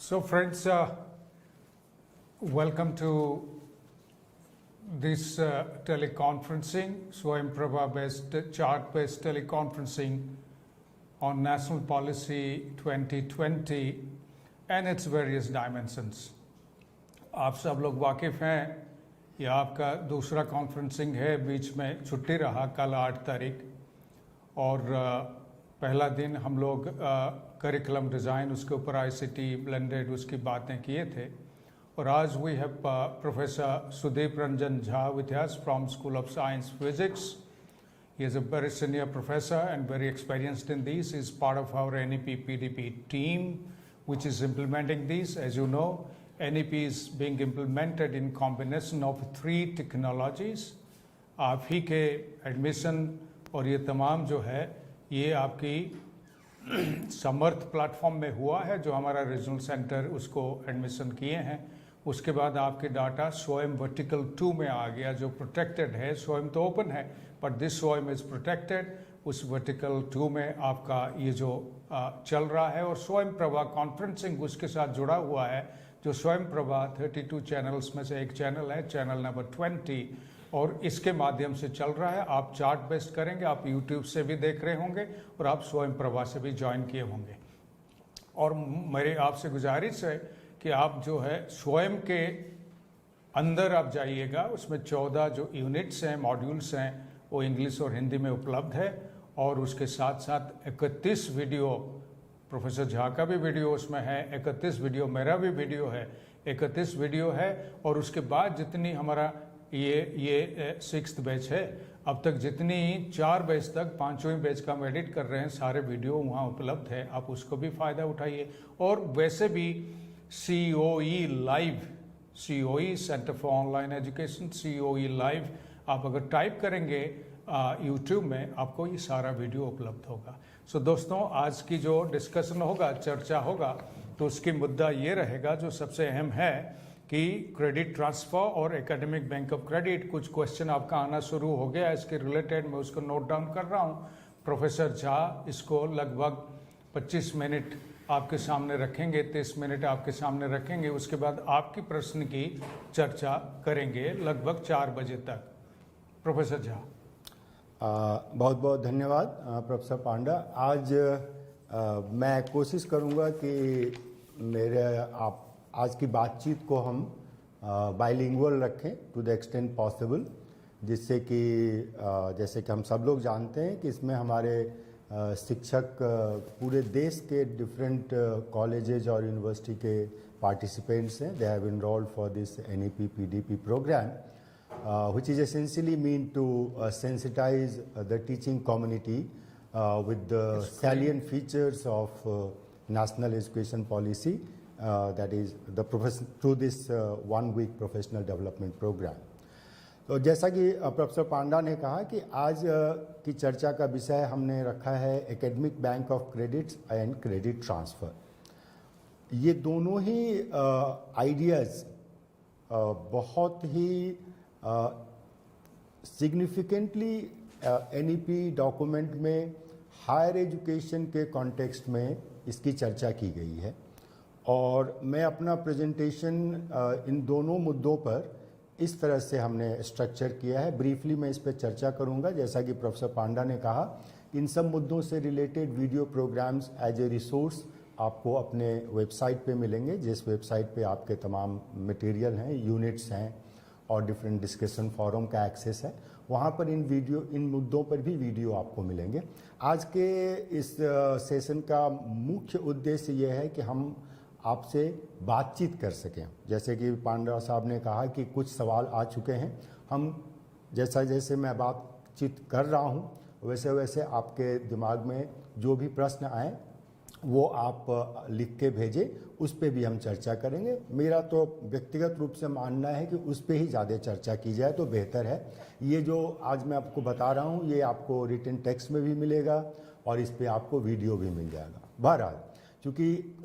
So friends, welcome to this teleconferencing, Swayamprabha based chart based teleconferencing on National Policy 2020 and its various dimensions. आप सब लोग वाकिफ़ हैं, यह आपका दूसरा कॉन्फ्रेंसिंग है, बीच में छुट्टी रहा कल 8 तारीख और पहला दिन हम लोग करिकुलम डिज़ाइन उसके ऊपर ICT ब्लेंडेड उसकी बातें किए थे और आज we have professor Sudeep Ranjan Jha with us from School of Science Physics. He is a very senior professor and very experienced in these. He is part of our NEP PDP team which is implementing these. As you know, NEP is being implemented in combination of 3 technologies. आप ही के admission और ये तमाम जो है ये आपकी समर्थ platform में हुआ है जो हमारा रीजनल सेंटर उसको एडमिशन किए हैं। उसके बाद आपके डाटा स्वयं वर्टिकल 2 में आ गया जो प्रोटेक्टेड है, स्वयं तो ओपन है बट दिस स्वयं इज़ प्रोटेक्टेड। उस वर्टिकल 2 में आपका ये जो चल रहा है और स्वयं प्रभा कॉन्फ्रेंसिंग उसके साथ जुड़ा हुआ है जो स्वयं प्रभा 32 चैनल्स में से एक चैनल है, चैनल नंबर 20 और इसके माध्यम से चल रहा है। आप चार्ट बेस्ड करेंगे, आप YouTube से भी देख रहे होंगे और आप स्वयं प्रभा से भी ज्वाइन किए होंगे। और मेरी आपसे गुजारिश है कि आप जो है स्वयं के अंदर आप जाइएगा, उसमें 14 जो यूनिट्स हैं, मॉड्यूल्स हैं, वो इंग्लिश और हिंदी में उपलब्ध है और उसके साथ साथ 31 वीडियो, प्रोफेसर झा का भी वीडियो उसमें है, 31 वीडियो मेरा भी वीडियो है, 31 वीडियो है और उसके बाद जितनी हमारा ये 6th बैच है, अब तक जितनी 4 बैच तक 5वीं बैच का हम एडिट कर रहे हैं, सारे वीडियो वहाँ उपलब्ध है, आप उसको भी फ़ायदा उठाइए। और वैसे भी COE live, COE centre for online education, COE live आप अगर टाइप करेंगे YouTube में आपको ये सारा वीडियो उपलब्ध होगा। सो दोस्तों, आज की जो डिस्कशन होगा, चर्चा होगा, तो उसकी मुद्दा ये रहेगा जो सबसे अहम है कि क्रेडिट ट्रांसफ़र और एकेडमिक बैंक ऑफ क्रेडिट। कुछ क्वेश्चन आपका आना शुरू हो गया इसके रिलेटेड, मैं उसको नोट डाउन कर रहा हूँ। प्रोफेसर झा इसको लगभग 25 मिनट आपके सामने रखेंगे, 30 मिनट आपके सामने रखेंगे, उसके बाद आपकी प्रश्न की चर्चा करेंगे लगभग 4 बजे तक। प्रोफेसर झा। बहुत बहुत धन्यवाद प्रोफेसर पांडा। आज मैं कोशिश करूँगा कि आप आज की बातचीत को हम बाइलिंगुअल रखें टू द एक्सटेंट पॉसिबल, जिससे कि जैसे कि हम सब लोग जानते हैं कि इसमें हमारे शिक्षक पूरे देश के डिफरेंट कॉलेजेज और यूनिवर्सिटी के पार्टिसिपेंट्स हैं। They have enrolled for this NEP PDP programme which is essentially mean to sensitize the teaching community with the salient features of national education policy, that is the through this 1-week professional development program. तो जैसा कि professor पांडा ने कहा कि आज की चर्चा का विषय हमने रखा है academic bank of credits and credit transfer. ये दोनों ही आइडियाज़ बहुत ही सिग्निफिकेंटली NEP डॉक्यूमेंट में हायर एजुकेशन के कॉन्टेक्स्ट में इसकी चर्चा की गई है और मैं अपना प्रेजेंटेशन इन दोनों मुद्दों पर इस तरह से हमने स्ट्रक्चर किया है। ब्रीफली मैं इस पर चर्चा करूंगा। जैसा कि प्रोफेसर पांडा ने कहा, इन सब मुद्दों से related video programmes as a resource आपको अपने वेबसाइट पे मिलेंगे, जिस वेबसाइट पे आपके तमाम मटेरियल हैं, यूनिट्स हैं और डिफरेंट डिस्कशन फोरम का एक्सेस है। वहाँ पर इन मुद्दों पर भी वीडियो आपको मिलेंगे। आज के इस सेशन का मुख्य उद्देश्य ये है कि हम आपसे बातचीत कर सकें। जैसे कि पांडा साहब ने कहा कि कुछ सवाल आ चुके हैं, हम जैसे मैं बातचीत कर रहा हूँ वैसे वैसे आपके दिमाग में जो भी प्रश्न आए वो आप लिख के भेजें, उस पे भी हम चर्चा करेंगे। मेरा तो व्यक्तिगत रूप से मानना है कि उस पे ही ज़्यादा चर्चा की जाए तो बेहतर है। ये जो आज मैं आपको बता रहा हूँ ये आपको रिटन टेक्स्ट में भी मिलेगा और इस पे आपको वीडियो भी मिल जाएगा। बहरहाल, चूँकि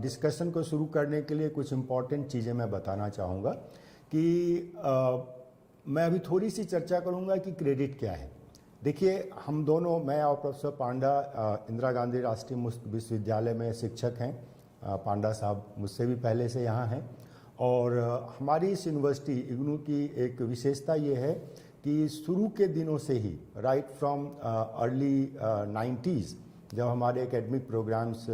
डिस्कशन को शुरू करने के लिए कुछ इम्पॉर्टेंट चीज़ें मैं बताना चाहूँगा कि मैं अभी थोड़ी सी चर्चा करूँगा कि क्रेडिट क्या है। देखिए, हम दोनों, मैं और प्रोफेसर पांडा इंदिरा गांधी राष्ट्रीय मुक्त विश्वविद्यालय में शिक्षक हैं पांडा साहब मुझसे भी पहले से यहाँ हैं। और हमारी इस यूनिवर्सिटी इग्नू की एक विशेषता ये है कि शुरू के दिनों से ही राइट फ्रॉम अर्ली 90s जब हमारे एकेडमिक प्रोग्राम्स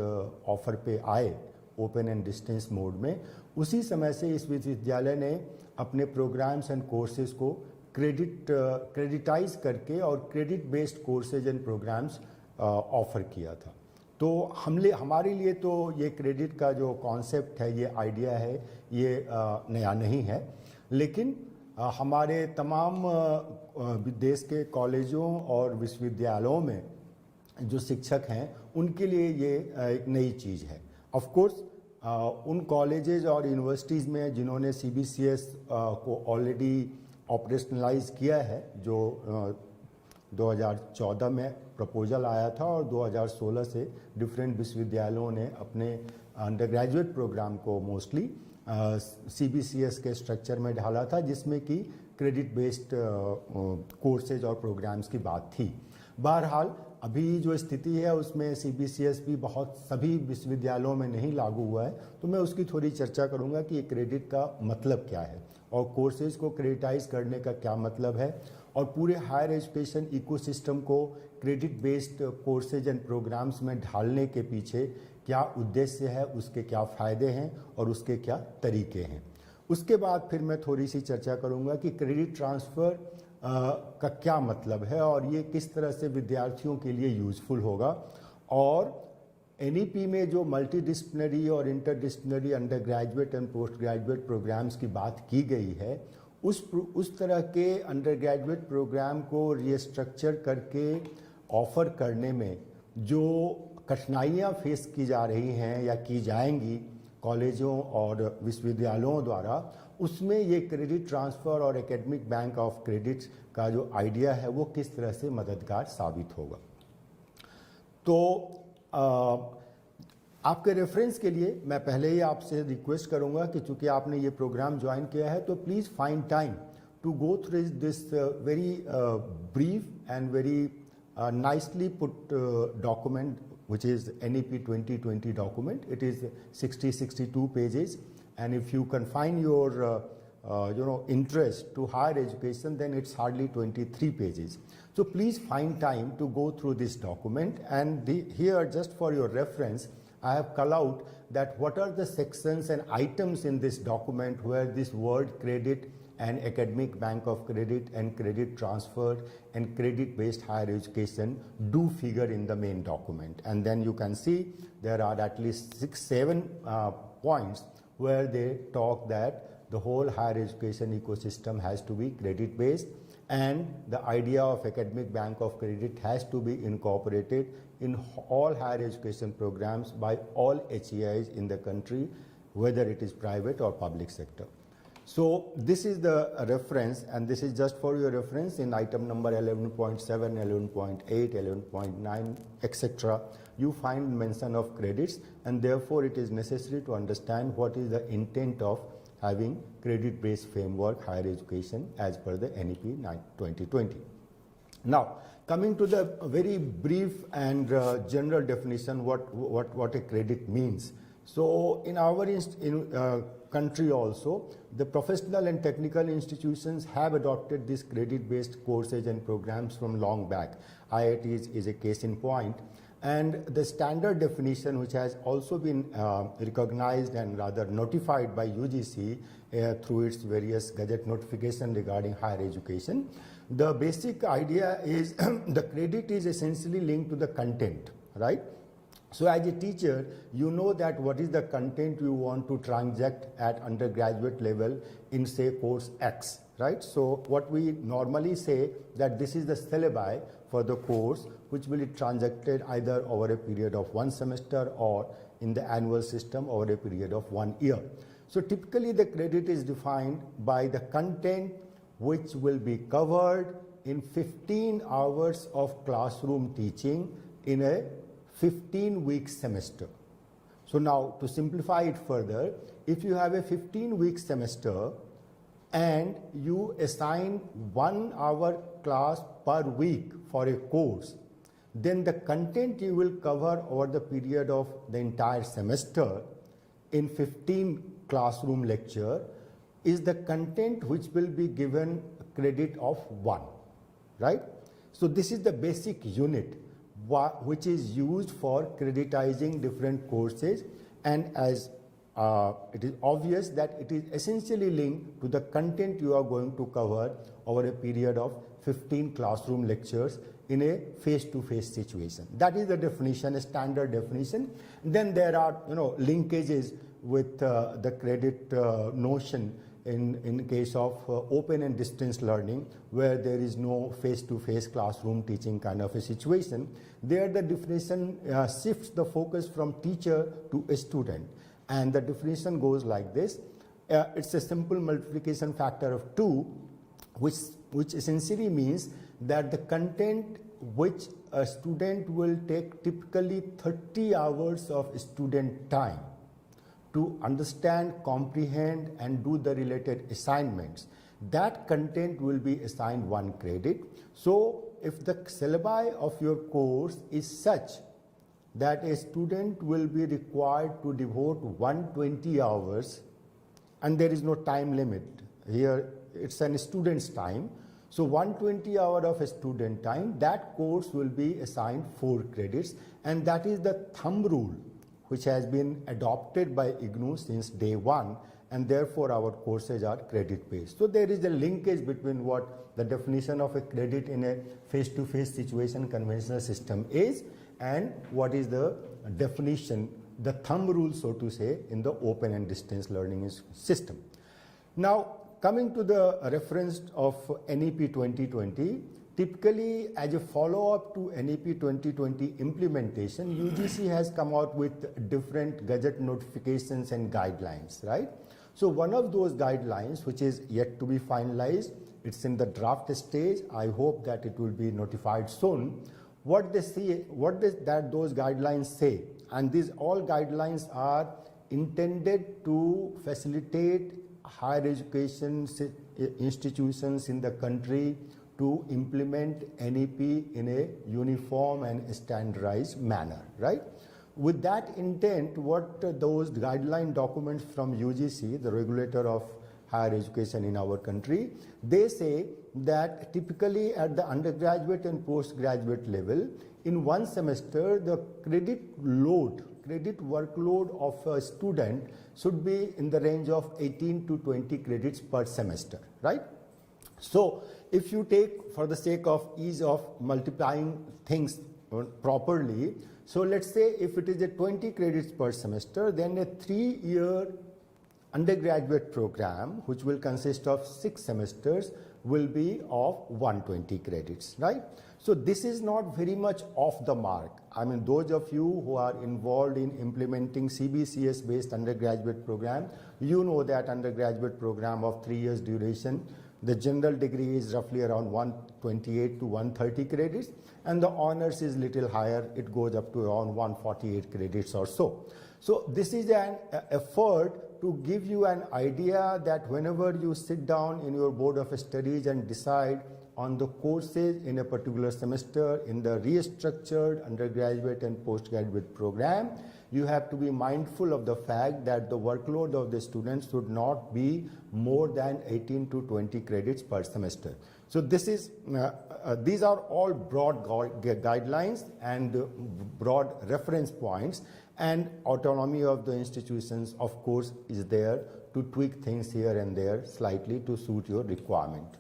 ऑफर पे आए ओपन एंड डिस्टेंस मोड में, उसी समय से इस विश्वविद्यालय ने अपने प्रोग्राम्स एंड कोर्सेज को क्रेडिटाइज करके और credit based courses and programmes offer किया था। तो हमारे लिए तो ये क्रेडिट का जो कॉन्सेप्ट है, ये आइडिया है, ये नया नहीं है, लेकिन हमारे तमाम देश के कॉलेजों और विश्वविद्यालयों में जो शिक्षक हैं उनके लिए ये एक नई चीज़ है। ऑफ कोर्स उन कॉलेजेज और यूनिवर्सिटीज़ में जिन्होंने CBCS को ऑलरेडी ऑपरेशनलाइज किया है, जो 2014 में प्रपोजल आया था और 2016 से डिफरेंट विश्वविद्यालयों ने अपने अंडर ग्रेजुएट प्रोग्राम को मोस्टली CBCS के स्ट्रक्चर में ढाला था, जिसमें कि क्रेडिट बेस्ड कोर्सेज और प्रोग्राम्स की बात थी। बहरहाल अभी जो स्थिति है उसमें CBCS भी बहुत सभी विश्वविद्यालयों में नहीं लागू हुआ है, तो मैं उसकी थोड़ी चर्चा करूंगा कि क्रेडिट का मतलब क्या है और कोर्सेज को क्रेडिटाइज करने का क्या मतलब है, और पूरे हायर एजुकेशन इकोसिस्टम को credit based courses and programmes में ढालने के पीछे क्या उद्देश्य है, उसके क्या फ़ायदे हैं और उसके क्या तरीके हैं। उसके बाद फिर मैं थोड़ी सी चर्चा करूंगा कि क्रेडिट ट्रांसफ़र का क्या मतलब है और ये किस तरह से विद्यार्थियों के लिए यूज़फुल होगा, और NEP में जो मल्टीडिसिप्लिनरी और interdisciplinary undergraduate and postgraduate programmes की बात की गई है, उस तरह के अंडर ग्रेजुएट प्रोग्राम को रीस्ट्रक्चर करके ऑफ़र करने में जो कठिनाइयाँ फेस की जा रही हैं या की जाएंगी कॉलेजों और विश्वविद्यालयों द्वारा, उसमें ये क्रेडिट ट्रांसफ़र और एकेडमिक बैंक ऑफ क्रेडिट का जो आइडिया है वो किस तरह से मददगार साबित होगा। तो आपके रेफरेंस के लिए मैं पहले ही आपसे रिक्वेस्ट करूंगा कि चूंकि आपने ये प्रोग्राम ज्वाइन किया है तो please find time to go through this very brief and very nicely put document, which is NEP 2020 document. It is 62 pages, and if you confine your interest to higher education, then it's hardly 23 pages. So please find time to go through this document, and here just for your reference I have called out that what are the sections and items in this document where this word credit and academic bank of credit and credit transfer and credit based higher education do figure in the main document. And then you can see there are at least 6-7 points where they talk that the whole higher education ecosystem has to be credit based, and the idea of academic bank of credit has to be incorporated in all higher education programs by all HEIs in the country, whether it is private or public sector. So this is the reference, and this is just for your reference. In item number 11.7, 11.8, 11.9, etc. you find mention of credits, and therefore it is necessary to understand what is the intent of having credit based framework higher education as per the NEP 2020. Now coming to the very brief and general definition what a credit means. So in our country also, the professional and technical institutions have adopted these credit-based courses and programs from long back. IITs is a case in point. And the standard definition, which has also been recognized and rather notified by UGC through its various gazette notification regarding higher education, the basic idea is the credit is essentially linked to the content, right? So as a teacher, you know that what is the content you want to transact at undergraduate level in say course X, right? So what we normally say that this is the syllabi for the course which will be transacted either over a period of one semester or in the annual system over a period of 1 year. So typically the credit is defined by the content which will be covered in 15 hours of classroom teaching in a 15-week semester. So now to simplify it further, if you have a 15-week semester and you assign 1 hour class per week for a course, then the content you will cover over the period of the entire semester in 15 classroom lecture is the content which will be given credit of 1, right? So this is the basic unit which is used for creditizing different courses, and as it is obvious that it is essentially linked to the content you are going to cover over a period of 15 classroom lectures in a face-to-face situation. That is the definition, a standard definition. Then there are linkages with the credit notion in case of open and distance learning, where there is no face-to-face classroom teaching kind of a situation. There the definition shifts the focus from teacher to a student, and the definition goes like this. It's a simple multiplication factor of 2, which essentially means that the content which a student will take typically 30 hours of student time to understand, comprehend, and do the related assignments, that content will be assigned 1 credit. So if the syllabi of your course is such that a student will be required to devote 120 hours, and there is no time limit here, it's an student's time, so 120 hours of a student time, that course will be assigned 4 credits, and that is the thumb rule which has been adopted by IGNOU since day 1, and therefore our courses are credit based. So there is a linkage between what the definition of a credit in a face-to-face situation conventional system is and what is the definition, the thumb rule so to say, in the open and distance learning system. Now coming to the reference of NEP 2020, typically as a follow-up to NEP 2020 implementation, UGC has come out with different gazette notifications and guidelines, right? So one of those guidelines, which is yet to be finalized, it's in the draft stage. I hope that it will be notified soon. What they say, those guidelines say, and these all guidelines are intended to facilitate higher education institutions in the country to implement NEP in a uniform and standardized manner, right? With that intent, what those guideline documents from UGC, the regulator of higher education in our country, they say that typically at the undergraduate and postgraduate level, in one semester, the credit workload of a student should be in the range of 18 to 20 credits per semester, right? So if you take, for the sake of ease of multiplying things properly, so let's say if it is a 20 credits per semester, then a 3-year undergraduate program, which will consist of 6 semesters, will be of 120 credits, right? So this is not very much off the mark. I mean, those of you who are involved in implementing CBCS based undergraduate program, you know that undergraduate program of 3 years duration, the general degree is roughly around 128 to 130 credits, and the honors is little higher, it goes up to around 148 credits or so. So this is an effort to give you an idea that whenever you sit down in your board of studies and decide on the courses in a particular semester in the restructured undergraduate and postgraduate program, you have to be mindful of the fact that the workload of the students should not be more than 18 to 20 credits per semester. So this is, these are all broad guidelines and broad reference points, and autonomy of the institutions, of course, is there to tweak things here and there slightly to suit your requirement.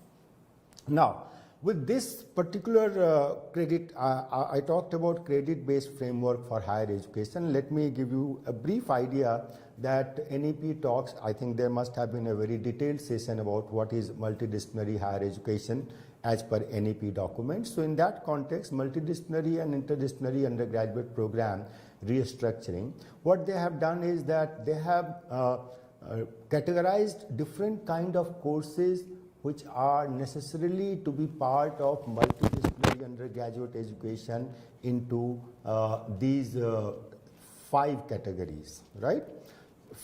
Now, with this particular credit, I talked about credit-based framework for higher education. Let me give you a brief idea that NEP talks. I think there must have been a very detailed session about what is multidisciplinary higher education as per NEP documents. So in that context, multidisciplinary and interdisciplinary undergraduate program restructuring, what they have done is that they have categorized different kind of courses which are necessarily to be part of multidisciplinary undergraduate education into these 5 categories, right?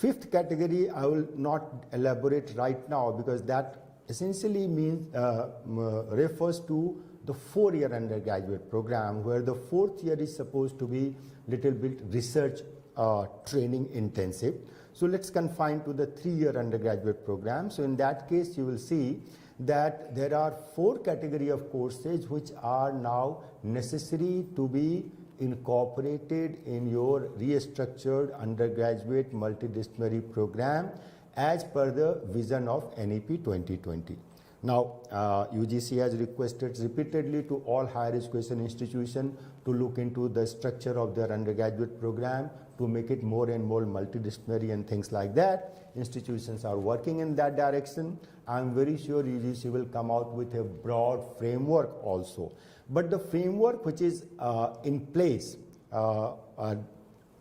5th category I will not elaborate right now because that essentially means refers to the 4-year undergraduate program, where the 4th year is supposed to be little bit research training intensive. So let's confine to the 3-year undergraduate program. So in that case, you will see that there are 4 category of courses which are now necessary to be incorporated in your restructured undergraduate multidisciplinary program as per the vision of NEP 2020. Now, UGC has requested repeatedly to all higher education institutions to look into the structure of their undergraduate program to make it more and more multidisciplinary and things like that. Institutions are working in that direction. I'm very sure UGC will come out with a broad framework also. But the framework which is in place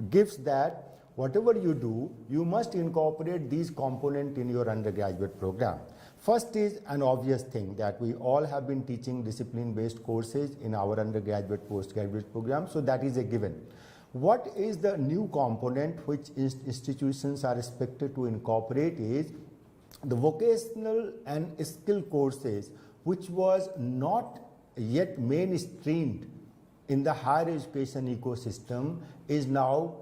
gives that whatever you do, you must incorporate these components in your undergraduate program. First is an obvious thing that we all have been teaching discipline-based courses in our undergraduate postgraduate program, so that is a given. What is the new component which institutions are expected to incorporate is the vocational and skill courses, which was not yet mainstreamed in the higher education ecosystem, is now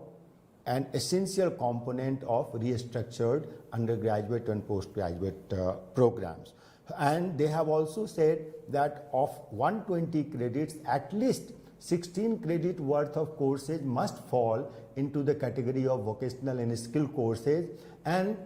an essential component of restructured undergraduate and postgraduate programs. And they have also said that of 120 credits, at least 16 credit worth of courses must fall into the category of vocational and skill courses, and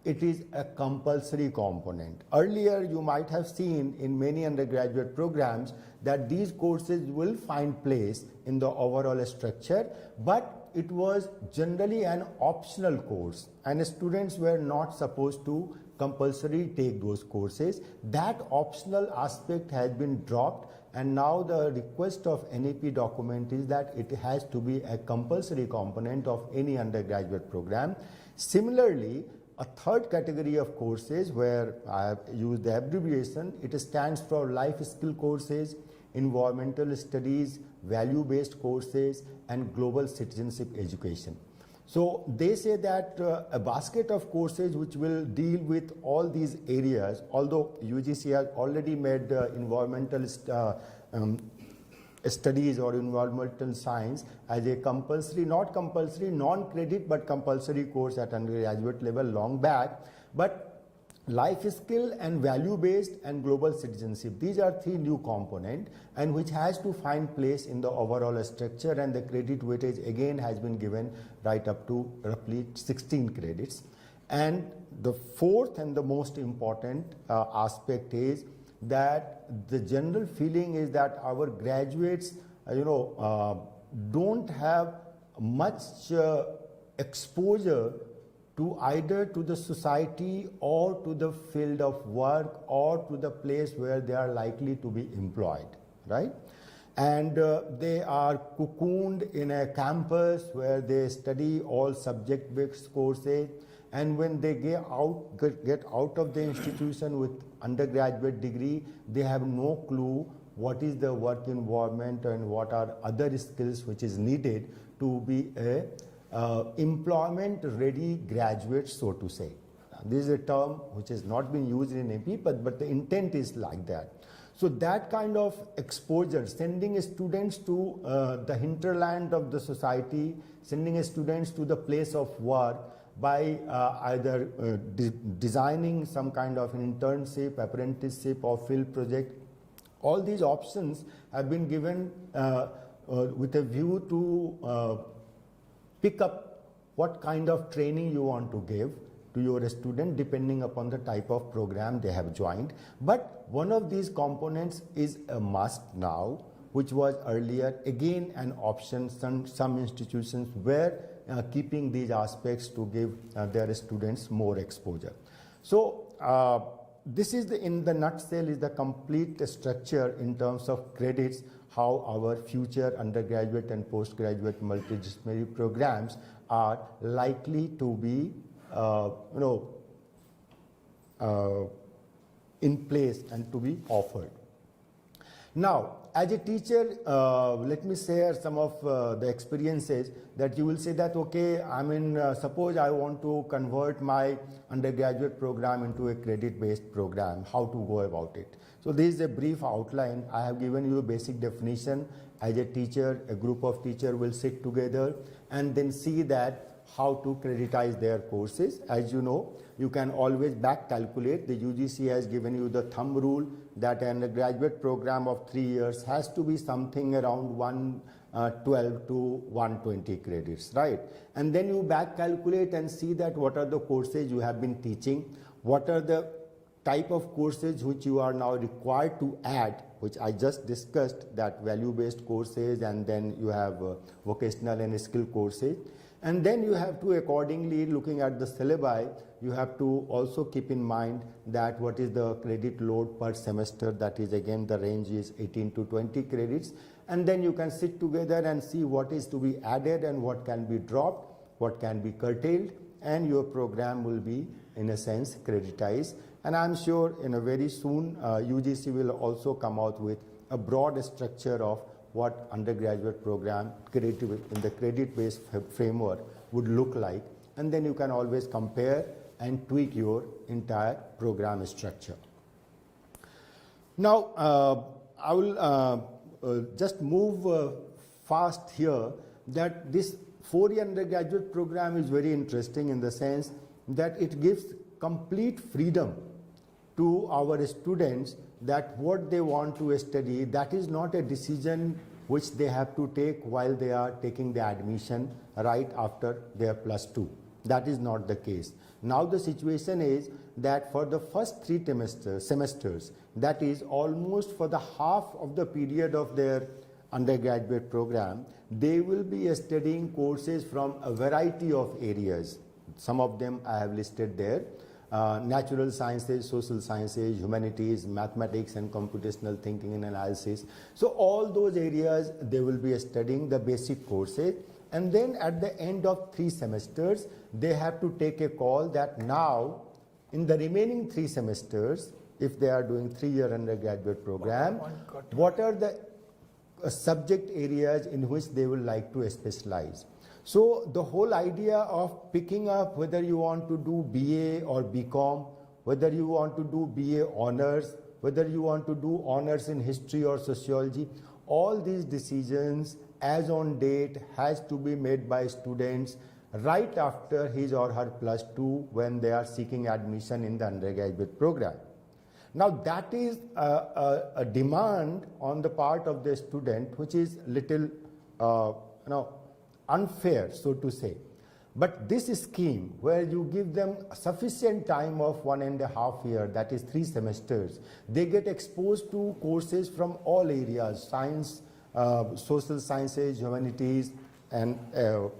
it is a compulsory component. Earlier, you might have seen in many undergraduate programs that these courses will find place in the overall structure, but it was generally an optional course and students were not supposed to compulsorily take those courses. That optional aspect has been dropped, and now the request of NEP document is that it has to be a compulsory component of any undergraduate program. Similarly, a third category of courses where I have used the abbreviation, it stands for life skill courses, environmental studies, value-based courses, and global citizenship education. So they say that a basket of courses which will deal with all these areas, although UGC has already made environmental studies or environmental science as a compulsory, not compulsory, non-credit but compulsory course at undergraduate level long back, but life skill and value-based and global citizenship, these are 3 new components and which has to find place in the overall structure, and the credit weightage again has been given right up to roughly 16 credits. And the fourth and the most important aspect is that the general feeling is that our graduates don't have much exposure to either to the society or to the field of work or to the place where they are likely to be employed, right? And they are cocooned in a campus where they study all subject-based courses, and when they get out of the institution with undergraduate degree, they have no clue what is the work environment and what are other skills which is needed to be a employment-ready graduate, so to say. This is a term which has not been used in NEP, but the intent is like that. So that kind of exposure, sending students to the hinterland of the society, sending students to the place of work by either designing some kind of an internship, apprenticeship or field project, all these options have been given with a view to pick up what kind of training you want to give to your student depending upon the type of program they have joined. But one of these components is a must now, which was earlier again an option. Some institutions were keeping these aspects to give their students more exposure. So this is in the nutshell is the complete structure in terms of credits, how our future undergraduate and postgraduate multidisciplinary programs are likely to be in place and to be offered. Now, as a teacher, let me share some of the experiences that you will say that, okay, suppose I want to convert my undergraduate program into a credit-based program, how to go about it. So this is a brief outline. I have given you a basic definition. As a teacher, a group of teachers will sit together and then see that how to creditize their courses. As you know, you can always back calculate. The UGC has given you the thumb rule that an undergraduate program of 3 years has to be something around 112 to 120 credits, right? And then you back calculate and see that what are the courses you have been teaching, what are the type of courses which you are now required to add, which I just discussed, that value-based courses, and then you have vocational and skill courses. And then you have to, accordingly, looking at the syllabi, you have to also keep in mind that what is the credit load per semester. That is, again, the range is 18 to 20 credits. And then you can sit together and see what is to be added and what can be dropped, what can be curtailed, and your program will be, in a sense, creditized. And I'm sure in a very soon, UGC will also come out with a broad structure of what undergraduate program in the credit-based framework would look like. And then you can always compare and tweak your entire program structure. Now, I will just move fast here, that this 4-year undergraduate program is very interesting in the sense that it gives complete freedom to our students that what they want to study, that is not a decision which they have to take while they are taking the admission right after their +2. That is not the case. Now the situation is that for the first 3 semesters, that is almost for the half of the period of their undergraduate program, they will be studying courses from a variety of areas. Some of them I have listed there. Natural sciences, social sciences, humanities, mathematics and computational thinking and analysis. So all those areas they will be studying the basic courses, and then at the end of 3 semesters they have to take a call that now in the remaining 3 semesters, if they are doing 3-year undergraduate program, what are the subject areas in which they would like to specialize. So the whole idea of picking up whether you want to do BA or BCom, whether you want to do BA honors, whether you want to do honors in history or sociology, all these decisions as on date has to be made by students right after his or her +2 when they are seeking admission in the undergraduate program. Now that is a demand on the part of the student which is little unfair, so to say. But this scheme where you give them sufficient time of 1.5 years, that is 3 semesters, they get exposed to courses from all areas, science, social sciences, humanities, and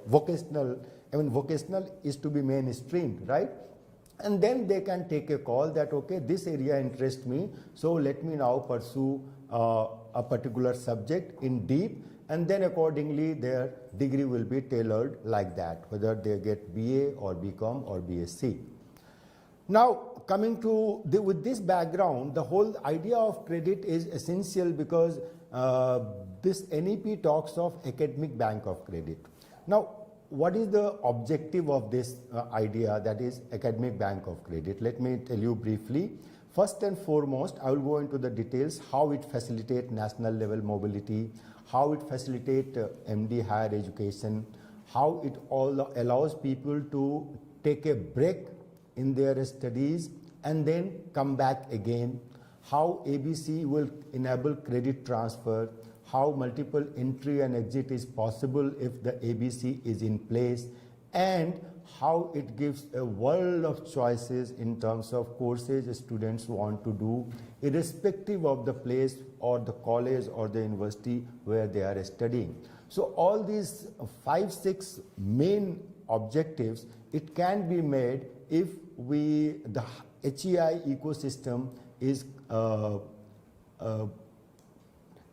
vocational. I mean, vocational is to be mainstreamed, right? And then they can take a call that, okay, this area interests me, so let me now pursue a particular subject in deep, and then accordingly their degree will be tailored like that, whether they get BA or BCom or BSc. Now, coming to with this background, the whole idea of credit is essential because this NEP talks of academic bank of credit. Now, what is the objective of this idea, that is academic bank of credit? Let me tell you briefly. First and foremost, I will go into the details, how it facilitates national level mobility, how it facilitates MD higher education, how it all allows people to take a break in their studies and then come back again, how ABC will enable credit transfer, how multiple entry and exit is possible if the ABC is in place, and how it gives a world of choices in terms of courses students want to do, irrespective of the place or the college or the university where they are studying. So all these 5-6 main objectives, it can be made if the HEI ecosystem is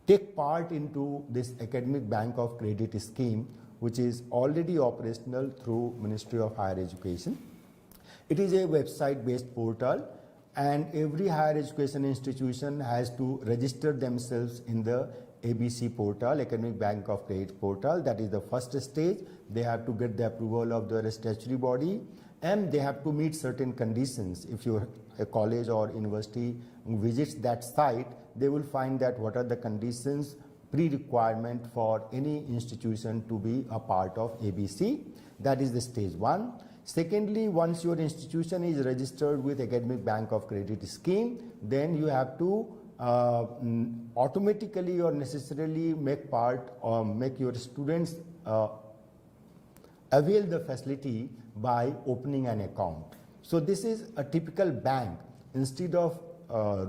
take part into this academic bank of credit scheme, which is already operational through Ministry of Higher Education. It is a website-based portal, and every higher education institution has to register themselves in the ABC portal, Academic Bank of Credit portal. That is the first stage. They have to get the approval of their statutory body, and they have to meet certain conditions. If you're a college or university visits that site, they will find that what are the conditions, pre-requirement for any institution to be a part of ABC. That is the stage one. Secondly, once your institution is registered with Academic Bank of Credit scheme, then you have to automatically or necessarily make your students avail the facility by opening an account. So this is a typical bank. Instead of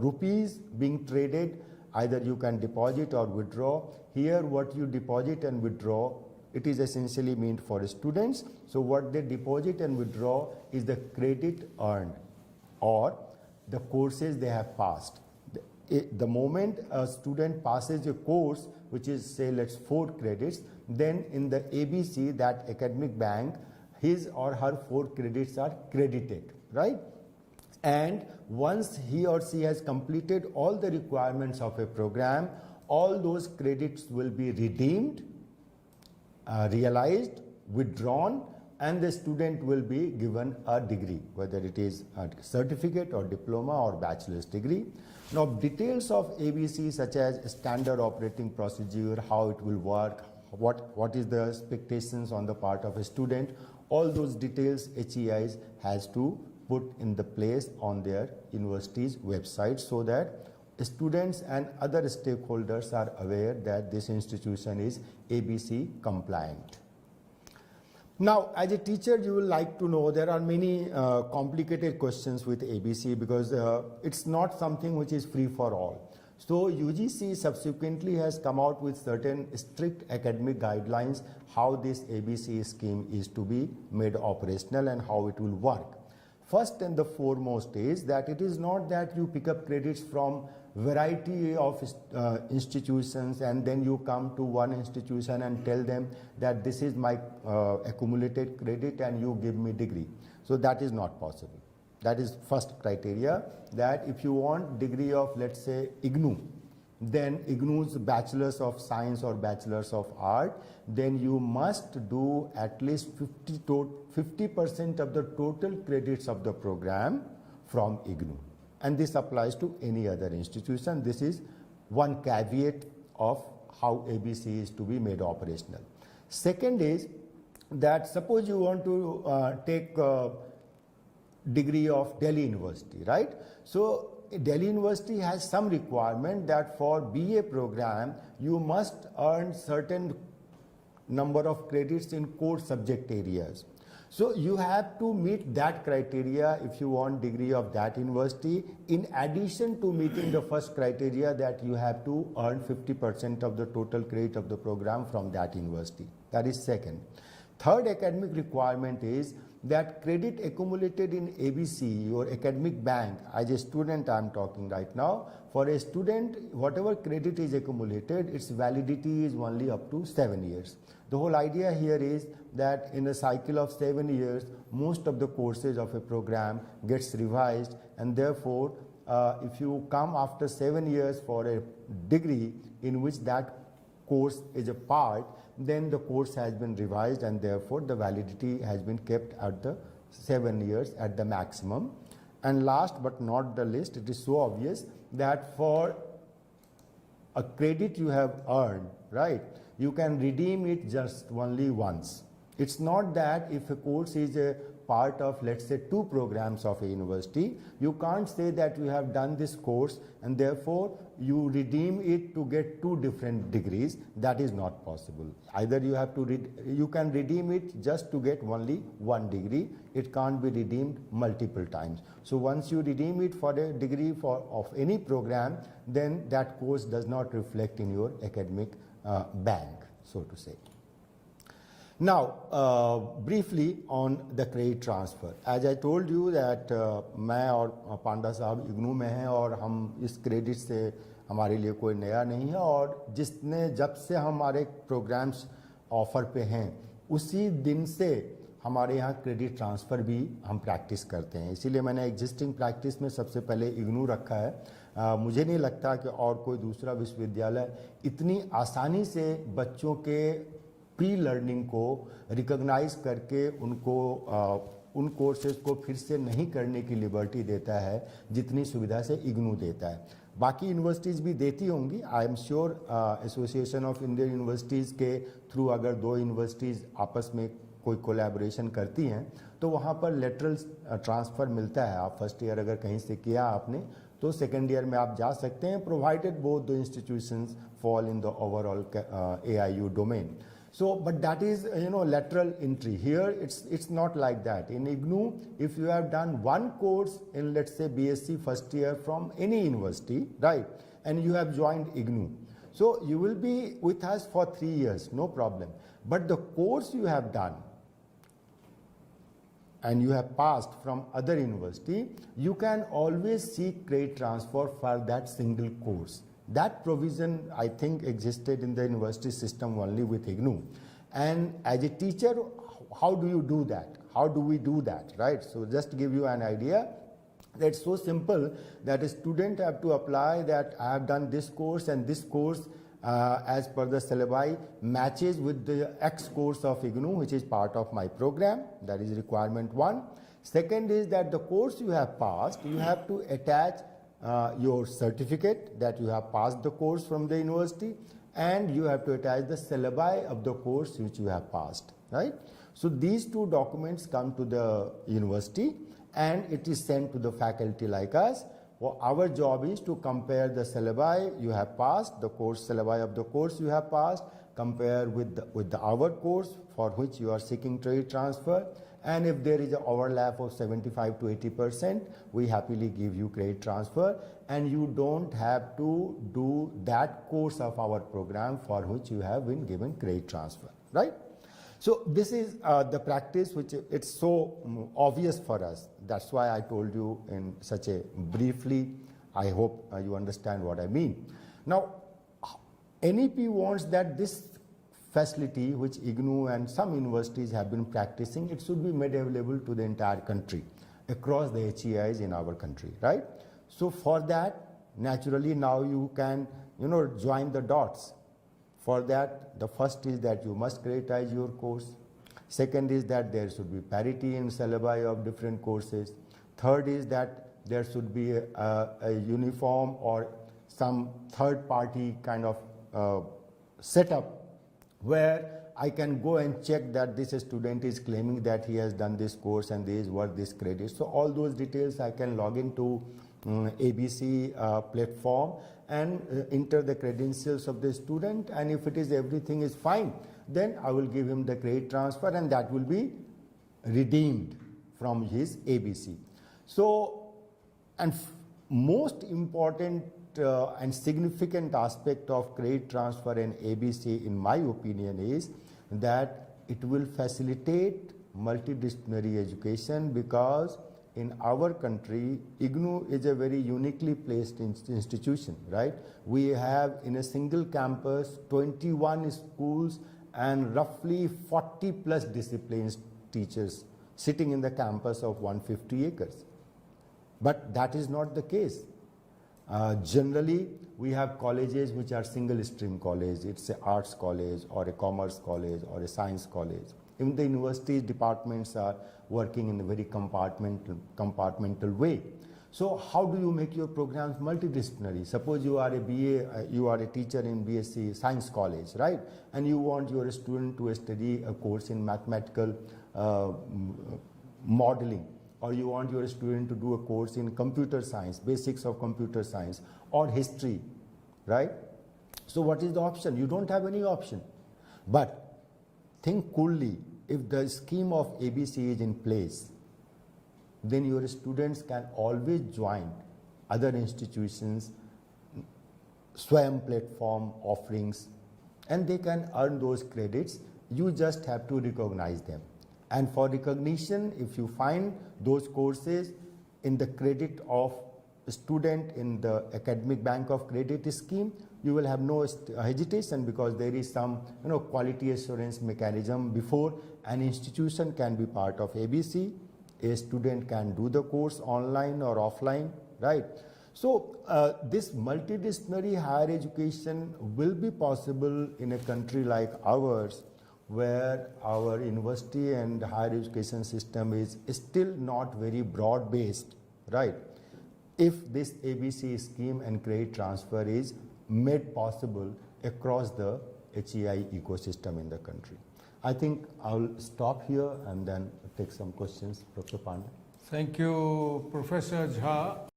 rupees being traded, either you can deposit or withdraw. Here what you deposit and withdraw, it is essentially meant for students. So what they deposit and withdraw is the credit earned or the courses they have passed. The moment a student passes a course, which is say let's 4 credits, then in the ABC, that academic bank, his or her 4 credits are credited, right? And once he or she has completed all the requirements of a program, all those credits will be redeemed, realized, withdrawn, and the student will be given a degree, whether it is a certificate or diploma or bachelor's degree. Now, details of ABC such as standard operating procedure, how it will work, what is the expectations on the part of a student, all those details HEIs has to put in the place on their university's website so that students and other stakeholders are aware that this institution is ABC compliant. Now, as a teacher, you will like to know there are many complicated questions with ABC because it's not something which is free for all. So UGC subsequently has come out with certain strict academic guidelines how this ABC scheme is to be made operational and how it will work. First and the foremost is that it is not that you pick up credits from variety of institutions and then you come to one institution and tell them that this is my accumulated credit and you give me degree. So that is not possible. That is first criteria, that if you want degree of, let's say, IGNOU, then IGNOU's Bachelor's of Science or Bachelor's of Art, then you must do at least 50% of the total credits of the program from IGNOU. And this applies to any other institution. This is one caveat of how ABC is to be made operational. Second is that suppose you want to take degree of Delhi University, right? So Delhi University has some requirement that for BA program you must earn certain number of credits in core subject areas. So you have to meet that criteria if you want degree of that university, in addition to meeting the first criteria that you have to earn 50% of the total credit of the program from that university. That is second. Third academic requirement is that credit accumulated in ABC, your academic bank, as a student I am talking right now, for a student, whatever credit is accumulated, its validity is only up to 7 years. The whole idea here is that in a cycle of 7 years, most of the courses of a program gets revised, and therefore, if you come after 7 years for a degree in which that course is a part, then the course has been revised and therefore the validity has been kept at the 7 years at the maximum. And last but not the least, it is so obvious that for a credit you have earned, right, you can redeem it just only once. It's not that if a course is a part of, let's say, 2 programs of a university, you can't say that you have done this course and therefore you redeem it to get 2 different degrees. That is not possible. Either you have to you can redeem it just to get only 1 degree. It can't be redeemed multiple times. So once you redeem it for a degree of any program, then that course does not reflect in your academic bank, so to say. Now, briefly on the credit transfer. As I told you that मैं और पांडा साहब इग्नू में हैं और हम इस credit से हमारे लिए कोई नया नहीं है, और जिसने जब से हमारे प्रोग्राम्स ऑफर पे हैं उसी दिन से हमारे यहाँ क्रेडिट ट्रांसफ़र भी हम प्रैक्टिस करते हैं, इसीलिए मैंने एग्जिस्टिंग प्रैक्टिस में सबसे पहले इग्नू रखा है। मुझे नहीं लगता कि और कोई दूसरा विश्वविद्यालय इतनी आसानी से बच्चों के प्री लर्निंग को रिकॉग्नाइज करके उनको उन कोर्सेज को फिर से नहीं करने की लिबर्टी देता है जितनी सुविधा से इग्नू देता है। बाकी यूनिवर्सिटीज़ भी देती होंगी, I am sure association of Indian universities के थ्रू अगर दो यूनिवर्सिटीज़ आपस में कोई कोलैबोरेशन करती हैं तो वहाँ पर लेटरल ट्रांसफ़र मिलता है। आप फर्स्ट ईयर अगर कहीं से किया आपने तो सेकेंड ईयर में आप जा सकते हैं, provided both the institutions fall in the overall AIU domain. So, but that is lateral entry. Here it's not like that. In IGNOU, if you have done one course in, let's say, BSc first year from any university, right, and you have joined IGNOU, so you will be with us for 3 years, no problem. But the course you have done and you have passed from other university, you can always seek credit transfer for that single course. That provision, I think, existed in the university system only with IGNOU. And as a teacher, how do you do that? How do we do that, right? So just to give you an idea, that's so simple that a student have to apply that I have done this course and this course as per the syllabi matches with the X course of IGNOU, which is part of my program. That is requirement 1. Second is that the course you have passed, you have to attach your certificate that you have passed the course from the university, and you have to attach the syllabi of the course which you have passed, right? So these two documents come to the university and it is sent to the faculty like us. Well, our job is to compare the syllabi you have passed, the course syllabi of the course you have passed, compare with our course for which you are seeking credit transfer, and if there is an overlap of 75 to 80%, we happily give you credit transfer, and you don't have to do that course of our program for which you have been given credit transfer, right? So this is the practice which it's so obvious for us. That's why I told you in such a briefly. I hope you understand what I mean. Now, NEP wants that this facility which IGNOU and some universities have been practicing, it should be made available to the entire country, across the HEIs in our country, right? So for that, naturally now you can, join the dots. For that, the first is that you must creditize your course. Second is that there should be parity in syllabi of different courses. Third is that there should be a uniform or some third party kind of setup where I can go and check that this student is claiming that he has done this course and this is worth this credit. So all those details I can log into ABC platform and enter the credentials of the student, and if it is everything is fine, then I will give him the credit transfer and that will be redeemed from his ABC. So, and most important and significant aspect of credit transfer and ABC in my opinion is that it will facilitate multidisciplinary education, because in our country IGNOU is a very uniquely placed institution, right? We have in a single campus 21 schools and roughly 40 plus disciplines teachers sitting in the campus of 150 acres. But that is not the case. Generally, we have colleges which are single stream college. It's an arts college or a commerce college or a science college. Even the university departments are working in a very compartmental way. So how do you make your programs multidisciplinary? Suppose you are a BA, you are a teacher in BSc Science College, right? And you want your student to study a course in mathematical modeling, or you want your student to do a course in computer science, basics of computer science, or history, right? So what is the option? You don't have any option. But think coolly, if the scheme of ABC is in place, then your students can always join other institutions, SWAYAM platform offerings, and they can earn those credits. You just have to recognize them. And for recognition, if you find those courses in the credit of a student in the academic bank of credit scheme, you will have no hesitation, because there is some quality assurance mechanism before an institution can be part of ABC, a student can do the course online or offline, right? So this multidisciplinary higher education will be possible in a country like ours, where our university and higher education system is still not very broad based, right? If this ABC scheme and credit transfer is made possible across the HEI ecosystem in the country. I think I'll stop here and then take some questions, Dr. Pandey. Thank you, Professor Jha.